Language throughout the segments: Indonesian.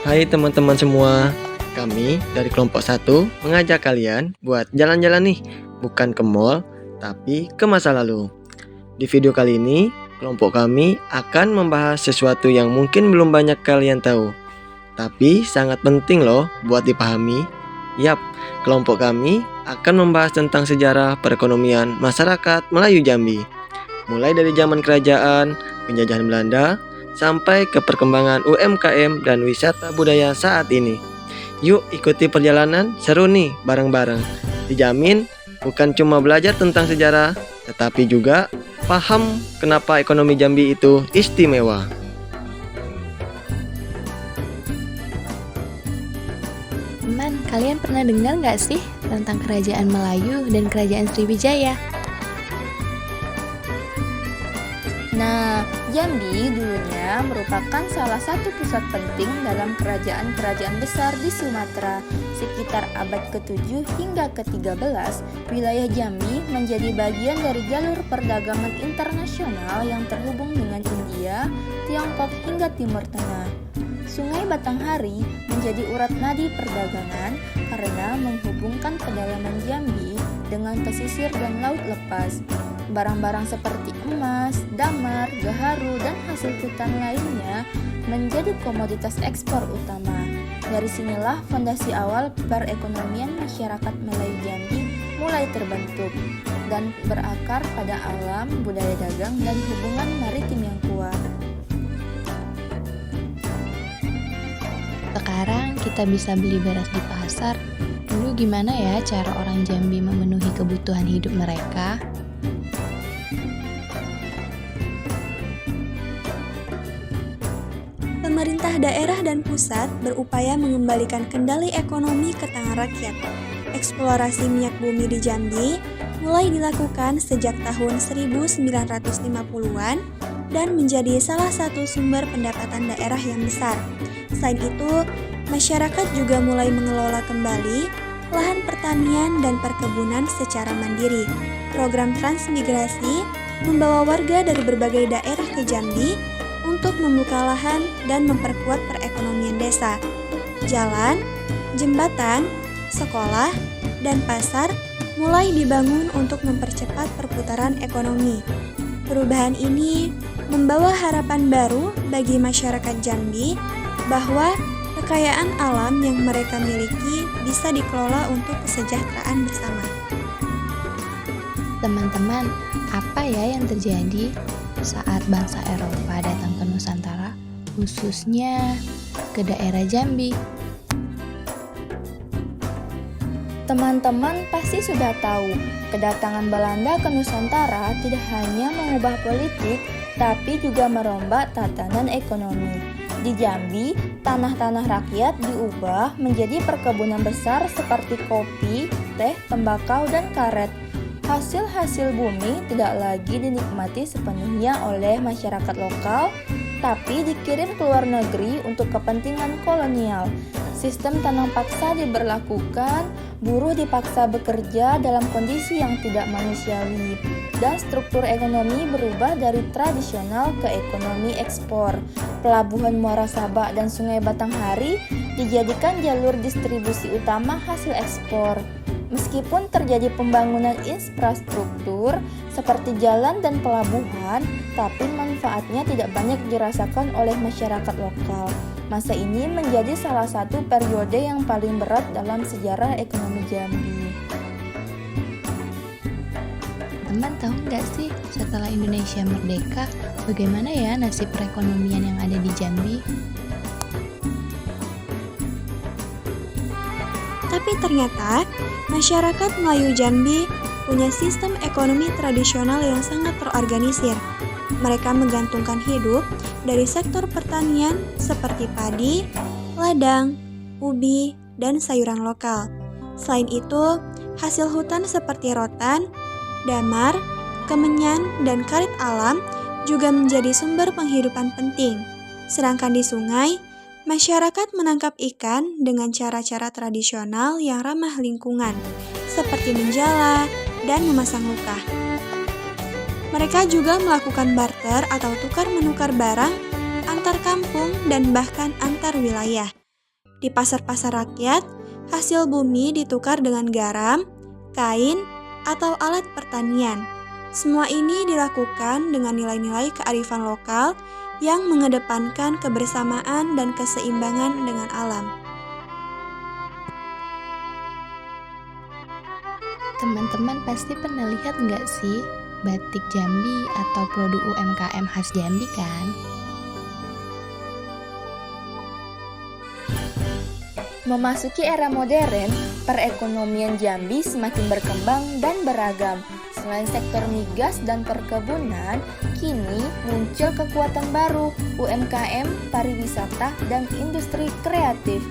Hai teman-teman semua, kami dari kelompok 1 mengajak kalian buat jalan-jalan nih, bukan ke mall, tapi ke masa lalu. Di video kali ini, kelompok kami akan membahas sesuatu yang mungkin belum banyak kalian tahu, tapi sangat penting loh buat dipahami. Yap, kelompok kami akan membahas tentang sejarah perekonomian masyarakat Melayu Jambi, mulai dari zaman kerajaan, penjajahan Belanda, sampai ke perkembangan UMKM dan wisata budaya saat ini. Yuk ikuti perjalanan seru nih bareng-bareng. Dijamin bukan cuma belajar tentang sejarah, tetapi juga paham kenapa ekonomi Jambi itu istimewa. Teman, kalian pernah dengar nggak sih tentang kerajaan Melayu dan kerajaan Sriwijaya? Nah, Jambi dulunya merupakan salah satu pusat penting dalam kerajaan-kerajaan besar di Sumatera. Sekitar abad ke-7 hingga ke-13, wilayah Jambi menjadi bagian dari jalur perdagangan internasional yang terhubung dengan India, Tiongkok hingga Timur Tengah. Sungai Batanghari menjadi urat nadi perdagangan karena menghubungkan pedalaman Jambi dengan pesisir dan laut lepas. Barang-barang seperti emas, damar, gaharu, dan hasil hutan lainnya menjadi komoditas ekspor utama. Dari sinilah fondasi awal perekonomian masyarakat Melayu Jambi mulai terbentuk dan berakar pada alam, budaya dagang, dan hubungan maritim yang kuat. Sekarang kita bisa beli beras di pasar. Dulu gimana ya cara orang Jambi memenuhi kebutuhan hidup mereka? Pemerintah daerah dan pusat berupaya mengembalikan kendali ekonomi ke tangan rakyat. Eksplorasi minyak bumi di Jambi mulai dilakukan sejak tahun 1950-an dan menjadi salah satu sumber pendapatan daerah yang besar. Selain itu, masyarakat juga mulai mengelola kembali lahan pertanian dan perkebunan secara mandiri. Program transmigrasi membawa warga dari berbagai daerah ke Jambi untuk membuka lahan dan memperkuat perekonomian desa. Jalan, jembatan, sekolah, dan pasar mulai dibangun untuk mempercepat perputaran ekonomi. Perubahan ini membawa harapan baru bagi masyarakat Jambi bahwa kekayaan alam yang mereka miliki bisa dikelola untuk kesejahteraan bersama. Teman-teman, apa ya yang terjadi saat bangsa Eropa datang ke Nusantara, khususnya ke daerah Jambi? Teman-teman pasti sudah tahu, kedatangan Belanda ke Nusantara tidak hanya mengubah politik, tapi juga merombak tatanan ekonomi. Di Jambi, tanah-tanah rakyat diubah menjadi perkebunan besar seperti kopi, teh, tembakau, dan karet. Hasil-hasil bumi tidak lagi dinikmati sepenuhnya oleh masyarakat lokal, tapi dikirim ke luar negeri untuk kepentingan kolonial. Sistem tanam paksa diberlakukan, buruh dipaksa bekerja dalam kondisi yang tidak manusiawi, dan struktur ekonomi berubah dari tradisional ke ekonomi ekspor. Pelabuhan Muara Sabak dan Sungai Batanghari dijadikan jalur distribusi utama hasil ekspor. Meskipun terjadi pembangunan infrastruktur seperti jalan dan pelabuhan, tapi manfaatnya tidak banyak dirasakan oleh masyarakat lokal. Masa ini menjadi salah satu periode yang paling berat dalam sejarah ekonomi Jambi. Teman tahu nggak sih setelah Indonesia merdeka, bagaimana ya nasib perekonomian yang ada di Jambi? Tapi ternyata, masyarakat Melayu Jambi punya sistem ekonomi tradisional yang sangat terorganisir. Mereka menggantungkan hidup dari sektor pertanian seperti padi, ladang, ubi, dan sayuran lokal. Selain itu, hasil hutan seperti rotan, damar, kemenyan, dan karet alam juga menjadi sumber penghidupan penting. Sedangkan di sungai, masyarakat menangkap ikan dengan cara-cara tradisional yang ramah lingkungan, seperti menjala dan memasang lukah. Mereka juga melakukan barter atau tukar-menukar barang antar kampung dan bahkan antar wilayah. Di pasar-pasar rakyat, hasil bumi ditukar dengan garam, kain, atau alat pertanian. Semua ini dilakukan dengan nilai-nilai kearifan lokal yang mengedepankan kebersamaan dan keseimbangan dengan alam. Teman-teman pasti pernah lihat nggak sih batik Jambi atau produk UMKM khas Jambi kan? Memasuki era modern, perekonomian Jambi semakin berkembang dan beragam. Selain sektor migas dan perkebunan, kini muncul kekuatan baru, UMKM, pariwisata, dan industri kreatif.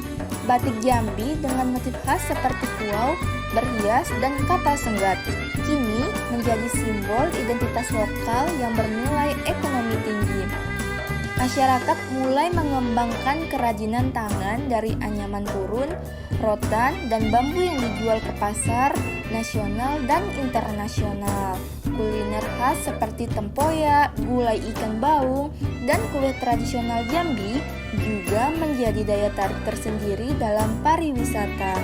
Batik Jambi dengan motif khas seperti kuau, berhias, dan kapal senggat, kini menjadi simbol identitas lokal yang bernilai ekonomi tinggi. Masyarakat mulai mengembangkan kerajinan tangan dari anyaman turun, rotan, dan bambu yang dijual ke pasar nasional dan internasional. Kuliner khas seperti tempoyak, gulai ikan baung, dan kue tradisional Jambi juga menjadi daya tarik tersendiri dalam pariwisata.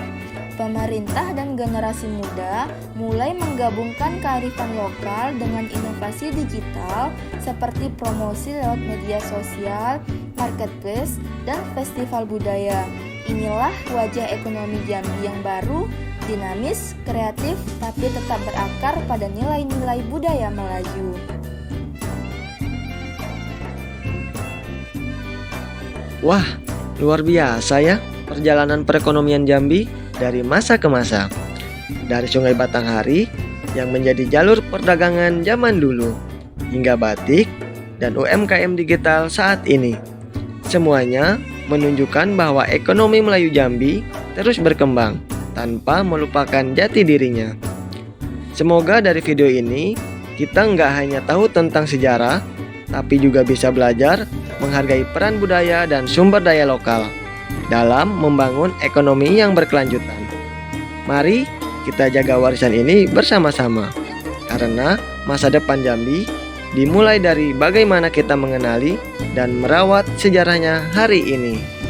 Pemerintah dan generasi muda mulai menggabungkan kearifan lokal dengan inovasi digital seperti promosi lewat media sosial, marketplace, dan festival budaya. Inilah wajah ekonomi Jambi yang baru, dinamis, kreatif, tapi tetap berakar pada nilai-nilai budaya Melayu. Wah, luar biasa ya perjalanan perekonomian Jambi dari masa ke masa. Dari Sungai Batanghari yang menjadi jalur perdagangan zaman dulu, hingga batik dan UMKM digital saat ini. Semuanya menunjukkan bahwa ekonomi Melayu Jambi terus berkembang tanpa melupakan jati dirinya. Semoga dari video ini kita nggak hanya tahu tentang sejarah, tapi juga bisa belajar menghargai peran budaya dan sumber daya lokal dalam membangun ekonomi yang berkelanjutan. Mari kita jaga warisan ini bersama-sama, karena masa depan Jambi dimulai dari bagaimana kita mengenali dan merawat sejarahnya hari ini.